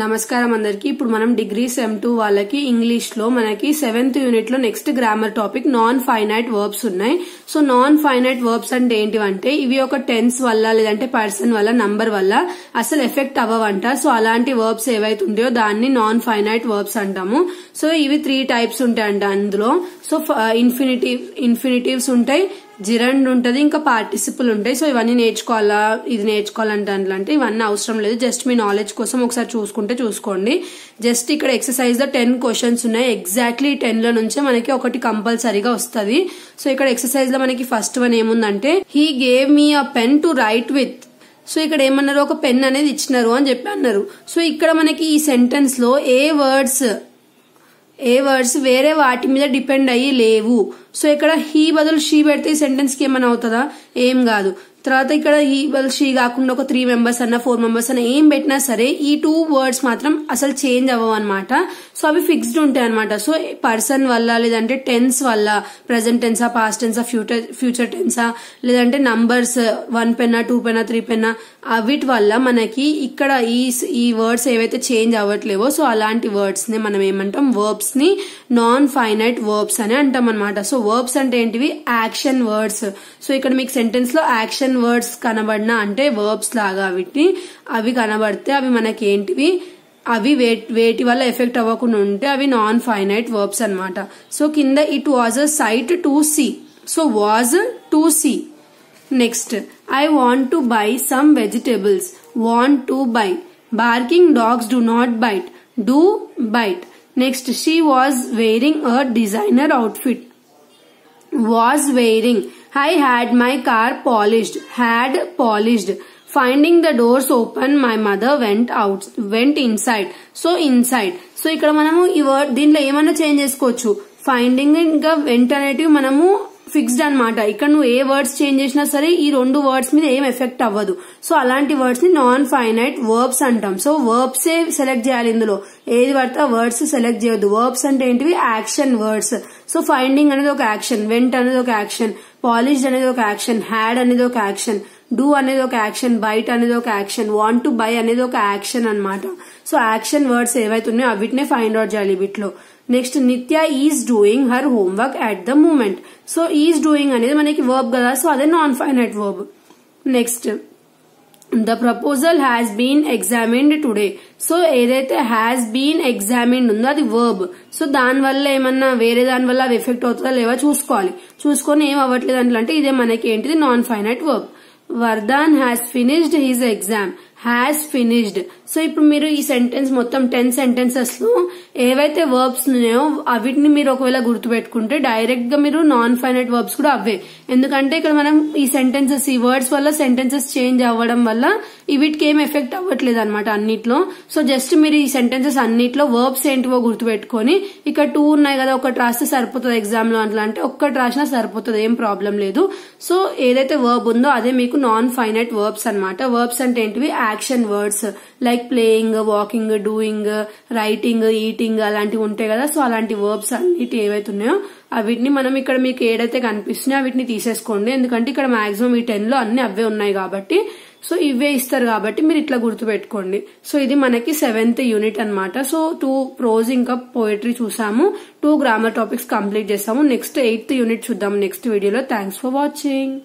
నమస్కారం అందరికి. ఇప్పుడు మనం డిగ్రీ సెమ్ 2 వాళ్ళకి ఇంగ్లీష్ లో మనకి 7th యూనిట్ లో next grammar topic non finite verbs ఉన్నాయి. సో నాన్ ఫైనైట్ వర్బ్స్ అంటే ఏంటివంటే ఇవి ఒక టెన్స్ వల్ల లేదంటే పర్సన్ వల్ల నంబర్ వల్ల అసలు ఎఫెక్ట్ అవ్వవంట. సో అలాంటి వర్బ్స్ ఏవైతే ఉంటాయో దాన్ని నాన్ ఫైనైట్ వర్బ్స్ అంటాము. సో ఇవి 3 టైప్స్ ఉంటాయంట అందులో. సో ఇన్ఫినిటివ్స్ ఉంటాయి, జిరండ్ ఉంటది, ఇంకా పార్టిసిపుల్ ఉంటాయి. సో ఇవన్నీ నేర్చుకోవాలా, ఇది నేర్చుకోవాలంటే ఇవన్నీ అవసరం లేదు. జస్ట్ మీ నాలెడ్జ్ కోసం ఒకసారి చూసుకోండి. జస్ట్ ఇక్కడ ఎక్సర్సైజ్ లో 10 క్వశ్చన్స్ ఉన్నాయి. ఎగ్జాక్ట్లీ 10 లో నుంచే మనకి ఒకటి కంపల్సరీగా వస్తుంది. సో ఇక్కడ ఎక్సర్సైజ్ లో మనకి ఫస్ట్ వన్ ఏముందంటే he gave me a pen to right with. So ఇక్కడ ఏమన్నారు, ఒక పెన్ అనేది ఇచ్చినారు అని చెప్పి అన్నారు. సో ఇక్కడ మనకి ఈ సెంటెన్స్ లో ఏ వర్డ్స్ వేరే వాటి మీద డిపెండ్ అయ్యి లేవు. సో ఇక్కడ హీ బదులు షీ పెడితే ఈ సెంటెన్స్ కి ఏమైనా అవుతుందా? ఏం కాదు. తర్వాత ఇక్కడ హీ బదులు షీ కాకుండా ఒక 3 మెంబర్స్ అన్న 4 మెంబర్స్ అన్న ఏం పెట్టినా సరే ఈ 2 వర్డ్స్ మాత్రం అసలు చేంజ్ అవ్వవు అనమాట. సో అవి ఫిక్స్డ్ ఉంటాయి అనమాట. సో పర్సన్ వల్ల లేదంటే టెన్స్ వల్ల, ప్రెసెంట్ టెన్సా, పాస్ట్ టెన్సా, ఫ్యూచర్ టెన్సా, లేదంటే నంబర్స్ 1 పెన్నా 2 పెన్నా 3 పెన్నా వీటి వల్ల మనకి ఇక్కడ ఈ వర్డ్స్ ఏవైతే చేంజ్ అవ్వట్లేవో సో అలాంటి వర్డ్స్ ని మనం ఏమంటాం, వర్బ్స్ ని నాన్ ఫైనైట్ వర్బ్స్ అని అంటాం అనమాట. సో వర్బ్స్ అంటే ఏంటివి? Action words. సో ఇక్కడ మీకు సెంటెన్స్ లో యాక్షన్ వర్డ్స్ కనబడినా అంటే వర్బ్స్ లాగా అవి కనబడితే అవి మనకి ఏంటివి, అవి వేటి వల్ల ఎఫెక్ట్ అవ్వకుండా ఉంటే అవి నాన్ ఫైనైట్ వర్బ్స్ అనమాట. సో కింద it was a sight to see. So was to see. Next I want to buy some vegetables. Want to buy. Barking dogs do not bite. Do bite. Next, she was wearing a designer outfit. Was wearing. I had my car polished. Had polished. Finding the doors open, my mother went inside. So inside. So ఇక్కడ మనము ఈ word దీంట్లో ఏమన్నా change చేసుకోవచ్చు. Finding ఇంకా వెంట అనేటివి మనము ఫిక్స్డ్ అనమాట. ఇక్కడ నువ్వు ఏ వర్డ్స్ చేంజ్ చేసినా సరే ఈ 2 వర్డ్స్ మీద ఏం ఎఫెక్ట్ అవ్వదు. సో అలాంటి వర్డ్స్ ని నాన్ ఫైనైట్ వర్బ్స్ అంటాం. సో వర్బ్స్ సెలెక్ట్ చేయాలి. ఇందులో ఏది పడితే వర్డ్స్ సెలెక్ట్ చేయొద్దు. వర్బ్స్ అంటే ఏంటివి? Action words. సో ఫైండింగ్ అనేది ఒక యాక్షన్, వెంట్ అనేది ఒక యాక్షన్, పాలిష్డ్ అనేది ఒక యాక్షన్, హ్యాడ్ అనేది ఒక యాక్షన్, డూ అనేది ఒక యాక్షన్, బైట్ అనేది ఒక యాక్షన్, వాంట్ టు బై అనేది ఒక యాక్షన్ అనమాట. సో యాక్షన్ వర్డ్స్ ఏవైతే ఉన్నాయో అవిటినే ఫైండ్ అవుట్ చేయాలి వీటిలో. Next Nitya is doing her homework at the moment. So is doing అనేది మనకి వర్బ్ కదా, సో అదే non finite verb. Next the proposal has been examined today. So ఏదైతే హ్యాస్ బీన్ ఎగ్జామిన్డ్ ఉందో అది వర్బ్. సో దాని వల్ల ఏమన్నా వేరే దాని వల్ల అది ఎఫెక్ట్ అవుతుందా లేవా చూసుకొని ఏం అవ్వట్లేదు అంటే ఇదే మనకి ఏంటిది? Non finite verb. Vardhan has finished his exam. Has finished. So ఇప్పుడు మీరు ఈ సెంటెన్స్ మొత్తం 10 సెంటెన్సెస్ లో ఏవైతే వర్బ్స్ ఉన్నాయో అవిటిని మీరు ఒకవేళ గుర్తుపెట్టుకుంటే డైరెక్ట్ గా మీరు నాన్ ఫైనైట్ వర్బ్స్ కూడా అవే. ఎందుకంటే ఇక్కడ మనం ఈ సెంటెన్సెస్, ఈ వర్డ్స్ వల్ల సెంటెన్సెస్ చేంజ్ అవ్వడం వల్ల వీటికి ఏం ఎఫెక్ట్ అవ్వట్లేదు అనమాట అన్నిట్లో. సో జస్ట్ మీరు ఈ సెంటెన్సెస్ అన్నిట్లో వర్బ్స్ ఏంటివో గుర్తుపెట్టుకొని ఇక్కడ 2 ఉన్నాయి కదా, ఒకటి రాస్తే సరిపోతుంది ఎగ్జామ్ లో అట్లా అంటే ఒక్కటి రాసినా సరిపోతుంది, ఏం ప్రాబ్లం లేదు. సో ఏదైతే వర్బ్ ఉందో అదే మీకు నాన్ ఫైనైట్ వర్బ్స్ అనమాట. వర్బ్స్ అంటే ఏంటివి? Action words like playing, walking, doing, writing, eating అలాంటివి ఉంటాయి కదా. సో అలాంటి వర్బ్స్ అన్నిటి ఏవైతే ఉన్నాయో వీటిని మనం ఇక్కడ మీకు ఏదైతే కనిపిస్తున్నాయో వీటిని తీసేసుకోండి. ఎందుకంటే ఇక్కడ మాక్సిమం ఈ 10 లో అన్ని అవే ఉన్నాయి కాబట్టి, సో ఇవే ఇస్తారు కాబట్టి మీరు ఇట్లా గుర్తుపెట్టుకోండి. సో ఇది మనకి 7th యూనిట్ అనమాట. సో 2 ప్రోజ్ ఇంకా పోయట్రీ చూసాము, 2 గ్రామర్ టాపిక్స్ కంప్లీట్ చేసాము. నెక్స్ట్ 8th యూనిట్ చూద్దాము నెక్స్ట్ వీడియోలో. Thanks for watching.